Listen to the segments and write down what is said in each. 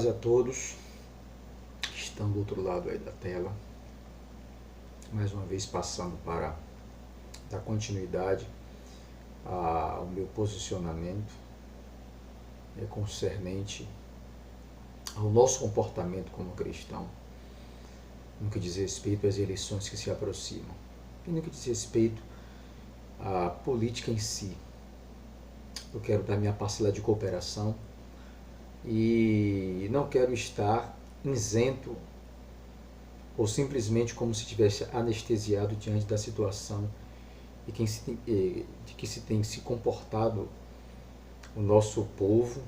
paz a todos que estão do outro lado aí da tela. Mais uma vez passando para dar continuidade ao meu posicionamento concernente ao nosso comportamento como cristão, no que diz respeito às eleições que se aproximam e no que diz respeito à política em si. Eu quero dar minha parcela de cooperação e não quero estar isento ou simplesmente como se tivesse anestesiado diante da situação de que se tem se comportado o nosso povo,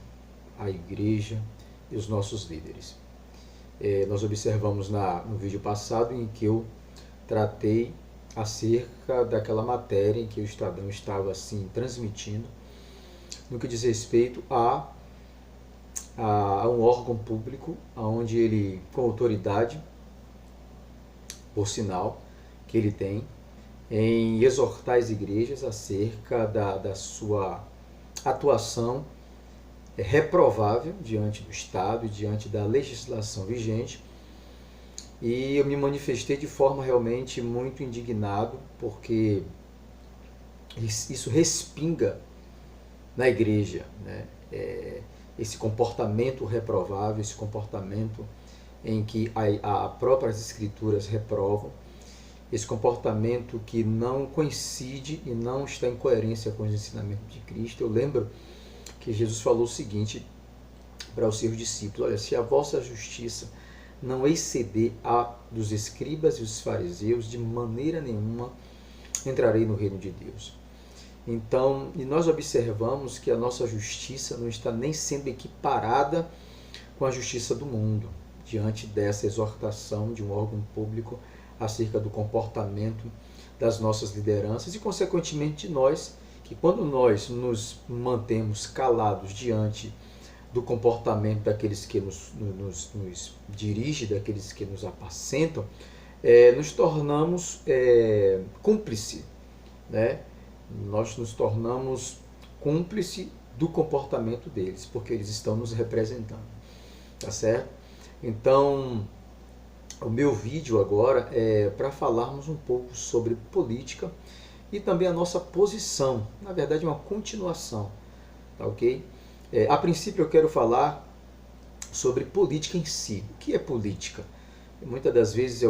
a igreja e os nossos líderes. Nós observamos no vídeo passado em que eu tratei acerca daquela matéria em que o Estadão estava assim transmitindo no que diz respeito a um órgão público, onde ele, com autoridade, por sinal, que ele tem, em exortar as igrejas acerca da sua atuação reprovável diante do Estado e diante da legislação vigente. E eu me manifestei de forma realmente muito indignado, porque isso respinga na igreja, né? Esse comportamento reprovável, esse comportamento em que as próprias escrituras reprovam, esse comportamento que não coincide e não está em coerência com os ensinamentos de Cristo. Eu lembro que Jesus falou o seguinte para os seus discípulos: olha, se a vossa justiça não exceder a dos escribas e os fariseus, de maneira nenhuma entrarei no reino de Deus. Então, e nós observamos que a nossa justiça não está nem sendo equiparada com a justiça do mundo, diante dessa exortação de um órgão público acerca do comportamento das nossas lideranças e, consequentemente, de nós, que quando nós nos mantemos calados diante do comportamento daqueles que nos dirigem, daqueles que nos apacentam, nos tornamos cúmplice, né? Nós nos tornamos cúmplice do comportamento deles, porque eles estão nos representando, tá certo? Então, o meu vídeo agora é para falarmos um pouco sobre política e também a nossa posição, na verdade uma continuação, tá ok? A princípio eu quero falar sobre política em si. O que é política? Muitas das vezes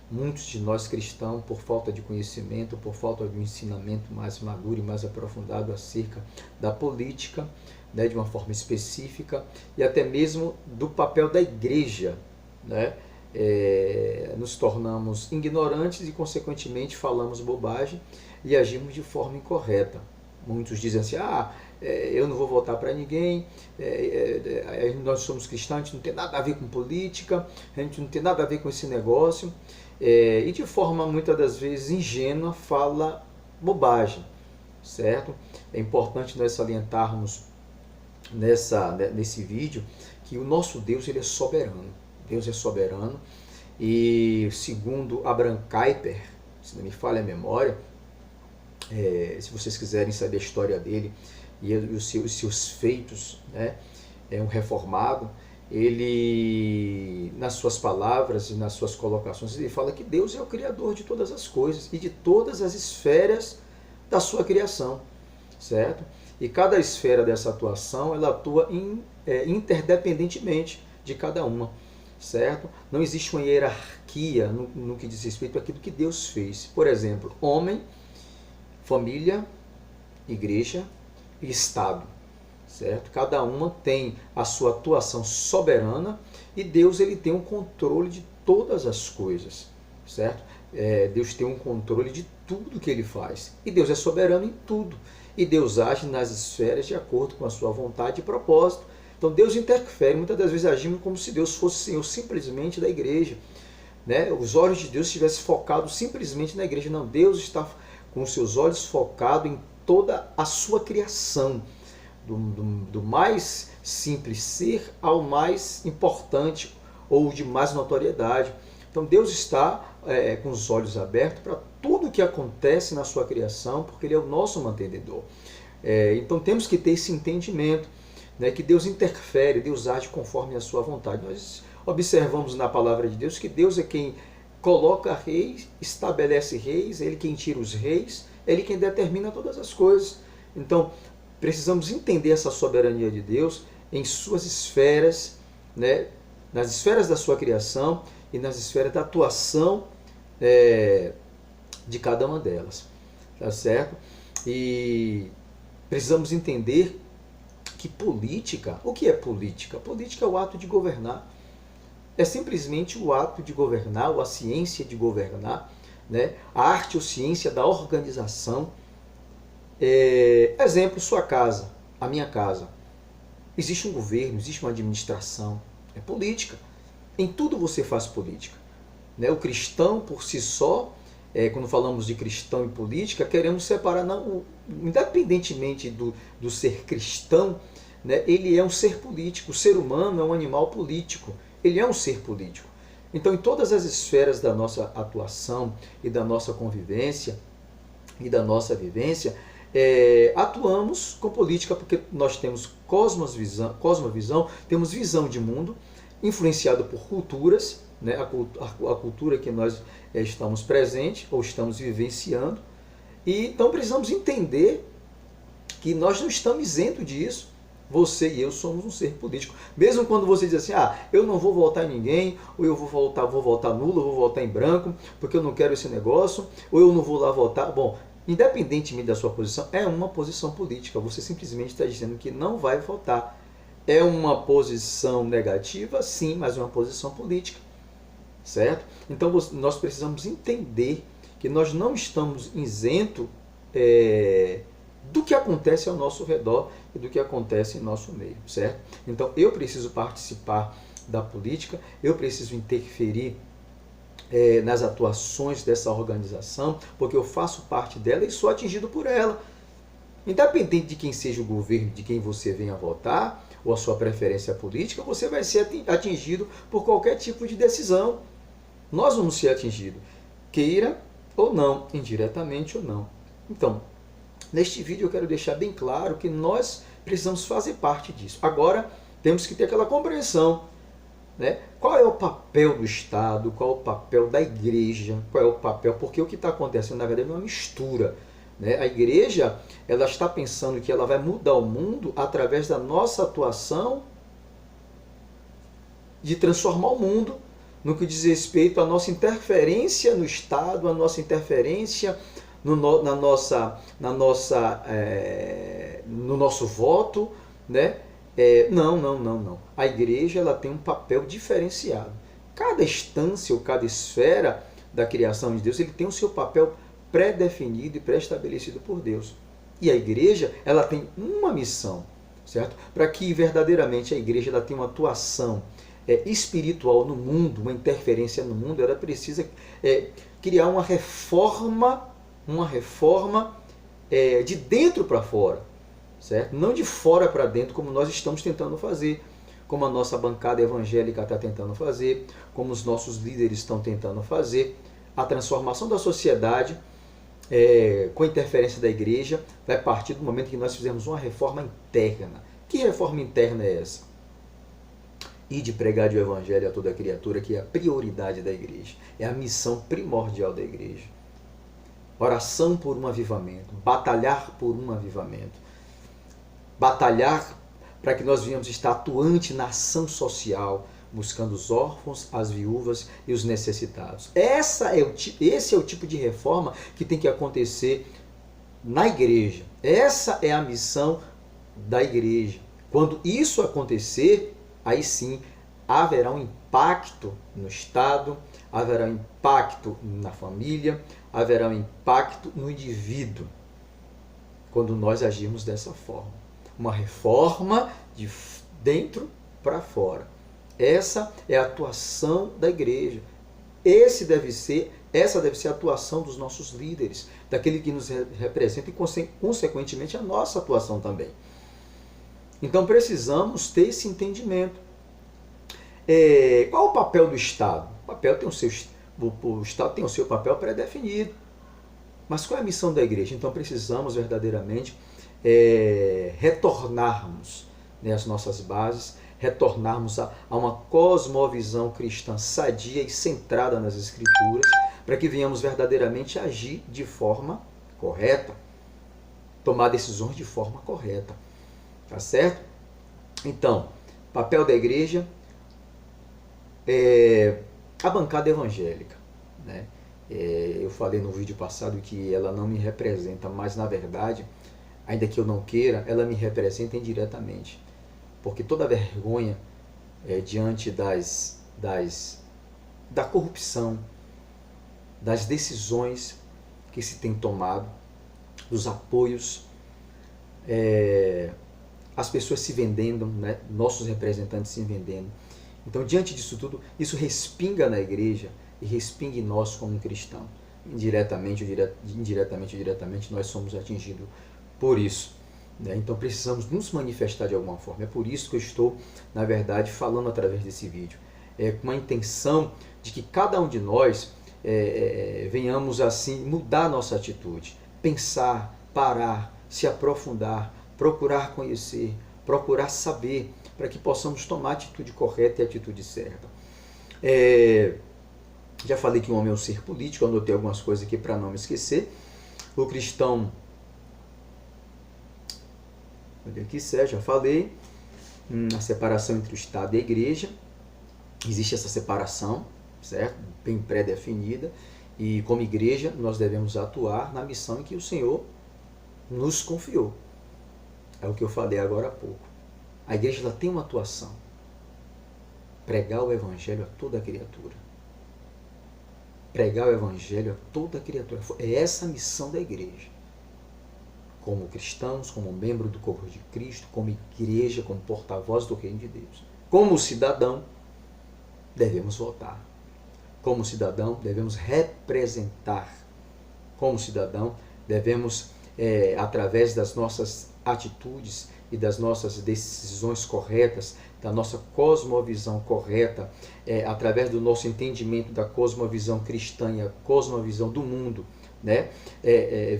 muitos de nós cristãos, por falta de conhecimento, por falta de um ensinamento mais maduro e mais aprofundado acerca da política, né, de uma forma específica, e até mesmo do papel da igreja, né, nos tornamos ignorantes e, consequentemente, falamos bobagem e agimos de forma incorreta. Muitos dizem assim: eu não vou votar para ninguém, nós somos cristãos, a gente não tem nada a ver com política, a gente não tem nada a ver com esse negócio, e de forma muitas das vezes ingênua fala bobagem, certo? É importante nós salientarmos nesse vídeo que o nosso Deus, ele é soberano. Deus é soberano e, segundo Abraham Kuyper, se não me falha a memória, se vocês quiserem saber a história dele e os seus feitos, né, é um reformado. Ele, nas suas palavras e nas suas colocações, ele fala que Deus é o Criador de todas as coisas e de todas as esferas da sua criação, certo? E cada esfera dessa atuação, ela atua interdependentemente de cada uma, certo? Não existe uma hierarquia no que diz respeito àquilo que Deus fez. Por exemplo, homem, família, igreja e Estado, certo? Cada uma tem a sua atuação soberana e Deus, ele tem um controle de todas as coisas, certo? Deus tem um controle de tudo que ele faz e Deus é soberano em tudo e Deus age nas esferas de acordo com a sua vontade e propósito. Então Deus interfere, muitas das vezes agimos como se Deus fosse Senhor simplesmente da igreja, né? Os olhos de Deus estivessem focados simplesmente na igreja. Não, Deus está com os seus olhos focados em toda a sua criação, do mais simples ser ao mais importante ou de mais notoriedade. Então Deus está com os olhos abertos para tudo o que acontece na sua criação, porque Ele é o nosso mantenedor. Então temos que ter esse entendimento né, que Deus interfere, Deus age conforme a sua vontade. Nós observamos na palavra de Deus que Deus é quem coloca reis, estabelece reis, Ele quem tira os reis, Ele quem determina todas as coisas. Então, precisamos entender essa soberania de Deus em suas esferas, né, nas esferas da sua criação e nas esferas da atuação de cada uma delas. Tá certo? E precisamos entender que política, o que é política? Política é o ato de governar. É simplesmente o ato de governar, ou a ciência de governar, né? A arte ou ciência da organização. Exemplo, sua casa, a minha casa. Existe um governo, existe uma administração. É política. Em tudo você faz política. Né? O cristão, por si só, quando falamos de cristão e política, queremos separar, não, independentemente do ser cristão, né, ele é um ser político. O ser humano é um animal político. Ele é um ser político. Então, em todas as esferas da nossa atuação e da nossa convivência e da nossa vivência, atuamos com política porque nós temos cosmovisão, temos visão de mundo, influenciado por culturas, né, a cultura que nós estamos presentes ou estamos vivenciando. E então precisamos entender que nós não estamos isentos disso. Você e eu somos um ser político. Mesmo quando você diz assim, eu não vou votar em ninguém, ou eu vou votar nulo, vou votar em branco, porque eu não quero esse negócio, ou eu não vou lá votar. Bom, independentemente da sua posição, é uma posição política. Você simplesmente está dizendo que não vai votar. É uma posição negativa, sim, mas é uma posição política. Certo? Então nós precisamos entender que nós não estamos isentos do que acontece ao nosso redor e do que acontece em nosso meio, certo? Então eu preciso participar da política, eu preciso interferir nas atuações dessa organização, porque eu faço parte dela e sou atingido por ela. Independente de quem seja o governo, de quem você venha votar, ou a sua preferência política, você vai ser atingido por qualquer tipo de decisão. Nós vamos ser atingidos, queira ou não, indiretamente ou não. Então, neste vídeo eu quero deixar bem claro que nós precisamos fazer parte disso. Agora, temos que ter aquela compreensão, né? Qual é o papel do Estado, qual é o papel da igreja, qual é o papel, porque o que está acontecendo na verdade é uma mistura. Né? A igreja, ela está pensando que ela vai mudar o mundo através da nossa atuação de transformar o mundo no que diz respeito à nossa interferência no Estado, a nossa interferência no nosso voto, né? Não. A igreja ela tem um papel diferenciado. Cada instância ou cada esfera da criação de Deus, ele tem o seu papel pré-definido e pré-estabelecido por Deus. E a igreja, ela tem uma missão, certo? Para que verdadeiramente a igreja ela tenha uma atuação espiritual no mundo, uma interferência no mundo, ela precisa criar uma reforma de dentro para fora, certo? Não de fora para dentro, como nós estamos tentando fazer, como a nossa bancada evangélica está tentando fazer, como os nossos líderes estão tentando fazer. A transformação da sociedade, com a interferência da igreja, vai partir do momento que nós fizermos uma reforma interna. Que reforma interna é essa? E de pregar o evangelho a toda criatura, que é a prioridade da igreja, é a missão primordial da igreja. Oração por um avivamento, batalhar por um avivamento, batalhar para que nós venhamos estar atuante na ação social, buscando os órfãos, as viúvas e os necessitados. Esse é o tipo de reforma que tem que acontecer na igreja. Essa é a missão da igreja. Quando isso acontecer, aí sim haverá um impacto no Estado, haverá um impacto na família, haverá um impacto no indivíduo, quando nós agirmos dessa forma. Uma reforma de dentro para fora. Essa é a atuação da igreja. Essa deve ser a atuação dos nossos líderes, daquele que nos representa e, consequentemente, a nossa atuação também. Então, precisamos ter esse entendimento. Qual o papel do Estado? O Estado tem o seu papel pré-definido. Mas qual é a missão da igreja? Então, precisamos verdadeiramente retornarmos, né, as nossas bases, retornarmos a uma cosmovisão cristã sadia e centrada nas Escrituras, para que venhamos verdadeiramente agir de forma correta, tomar decisões de forma correta. Tá certo? Então, papel da igreja é a bancada evangélica, né? Eu falei no vídeo passado que ela não me representa, mas na verdade, ainda que eu não queira, ela me representa indiretamente. Porque toda vergonha diante da corrupção, das decisões que se tem tomado, dos apoios, as pessoas se vendendo, né? Nossos representantes se vendendo. Então, diante disso tudo, isso respinga na igreja e respinga em nós como cristãos. Indiretamente ou diretamente, nós somos atingidos por isso, né? Então, precisamos nos manifestar de alguma forma. É por isso que eu estou, na verdade, falando através desse vídeo. Com a intenção de que cada um de nós venhamos assim mudar nossa atitude, pensar, parar, se aprofundar, procurar conhecer, procurar saber, para que possamos tomar a atitude correta e a atitude certa. Já falei que o homem é um ser político, eu anotei algumas coisas aqui para não me esquecer. O cristão, olha aqui, Sérgio, já falei, a separação entre o Estado e a igreja. Existe essa separação, certo? Bem pré-definida, e como igreja nós devemos atuar na missão em que o Senhor nos confiou. É o que eu falei agora há pouco. A igreja ela tem uma atuação: pregar o evangelho a toda criatura. Pregar o evangelho a toda criatura. É essa a missão da igreja. Como cristãos, como membro do corpo de Cristo, como igreja, como porta-voz do reino de Deus. Como cidadão, devemos votar. Como cidadão, devemos representar. Como cidadão, devemos, através das nossas atitudes e das nossas decisões corretas, da nossa cosmovisão correta, através do nosso entendimento da cosmovisão cristã e a cosmovisão do mundo, né?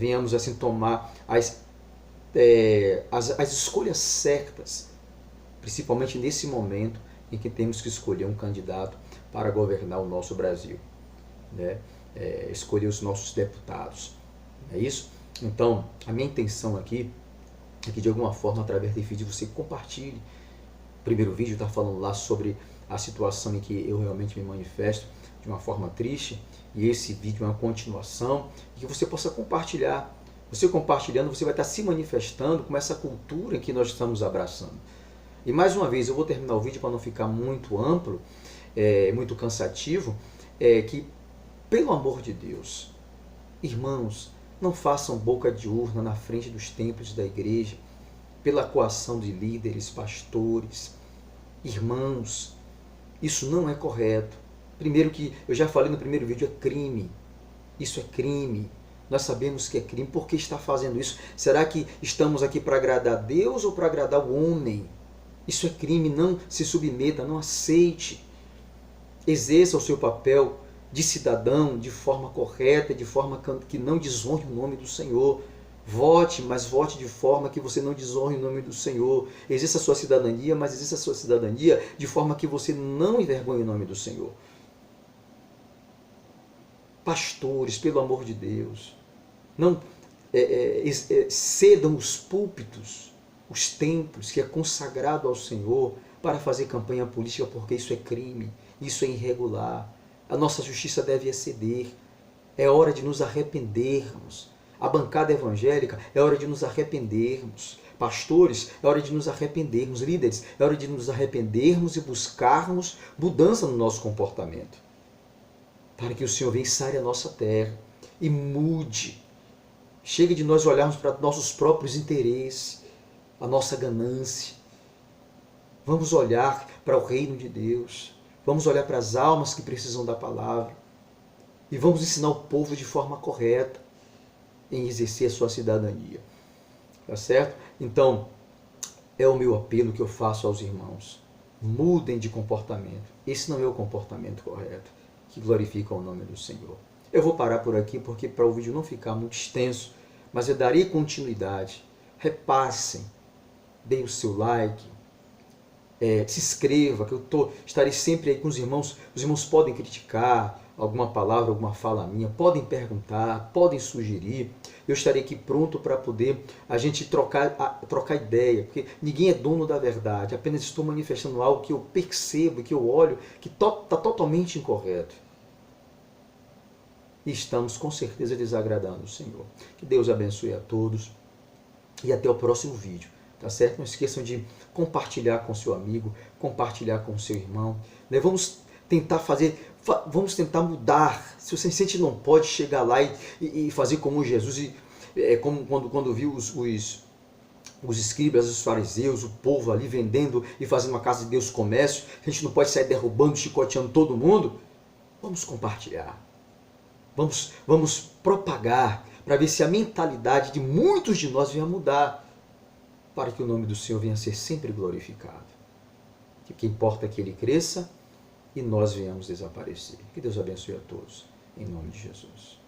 Venhamos assim tomar as escolhas certas, principalmente nesse momento em que temos que escolher um candidato para governar o nosso Brasil, né? Escolher os nossos deputados, é isso? Então, a minha intenção aqui é que de alguma forma, através desse vídeo, você compartilhe. O primeiro vídeo está falando lá sobre a situação em que eu realmente me manifesto de uma forma triste, e esse vídeo é uma continuação, e que você possa compartilhar. Você compartilhando, você vai estar se manifestando com essa cultura que nós estamos abraçando. E mais uma vez, eu vou terminar o vídeo para não ficar muito amplo, muito cansativo, que, pelo amor de Deus, irmãos, não façam boca de urna na frente dos templos da igreja, pela coação de líderes, pastores, irmãos. Isso não é correto. Primeiro que, eu já falei no primeiro vídeo, é crime. Isso é crime. Nós sabemos que é crime. Por que está fazendo isso? Será que estamos aqui para agradar a Deus ou para agradar o homem? Isso é crime. Não se submeta, não aceite. Exerça o seu papel de cidadão de forma correta, de forma que não desonre o nome do Senhor. Vote, mas vote de forma que você não desonre o nome do Senhor. Exerça a sua cidadania, mas exerça a sua cidadania de forma que você não envergonhe o nome do Senhor. Pastores, pelo amor de Deus, não cedam os púlpitos, os templos que é consagrado ao Senhor para fazer campanha política, porque isso é crime, isso é irregular. A nossa justiça deve exceder. É hora de nos arrependermos. A bancada evangélica, é hora de nos arrependermos. Pastores, é hora de nos arrependermos. Líderes, é hora de nos arrependermos e buscarmos mudança no nosso comportamento, para que o Senhor venha e sare a nossa terra e mude. Chega de nós olharmos para nossos próprios interesses, a nossa ganância. Vamos olhar para o reino de Deus. Vamos olhar para as almas que precisam da palavra. E vamos ensinar o povo de forma correta em exercer a sua cidadania. Tá certo? Então, é o meu apelo que eu faço aos irmãos. Mudem de comportamento. Esse não é o comportamento correto, que glorifica o nome do Senhor. Eu vou parar por aqui, porque para o vídeo não ficar muito extenso, mas eu darei continuidade. Repassem, deem o seu like, se inscreva, que eu estarei sempre aí com os irmãos. Os irmãos podem criticar alguma palavra, alguma fala minha, podem perguntar, podem sugerir. Eu estarei aqui pronto para poder a gente trocar ideia, porque ninguém é dono da verdade, apenas estou manifestando algo que eu percebo, que eu olho, que está totalmente incorreto. E estamos com certeza desagradando o Senhor. Que Deus abençoe a todos e até o próximo vídeo. Tá certo? Não esqueçam de compartilhar com seu amigo, compartilhar com seu irmão. Vamos tentar mudar. Se você sente que não pode chegar lá e fazer como Jesus, como quando viu os escribas, os fariseus, o povo ali vendendo e fazendo uma casa de Deus comércio, a gente não pode sair derrubando, chicoteando todo mundo. Vamos compartilhar. Vamos propagar para ver se a mentalidade de muitos de nós venha mudar, para que o nome do Senhor venha a ser sempre glorificado. O que importa é que Ele cresça e nós venhamos desaparecer. Que Deus abençoe a todos, em nome de Jesus.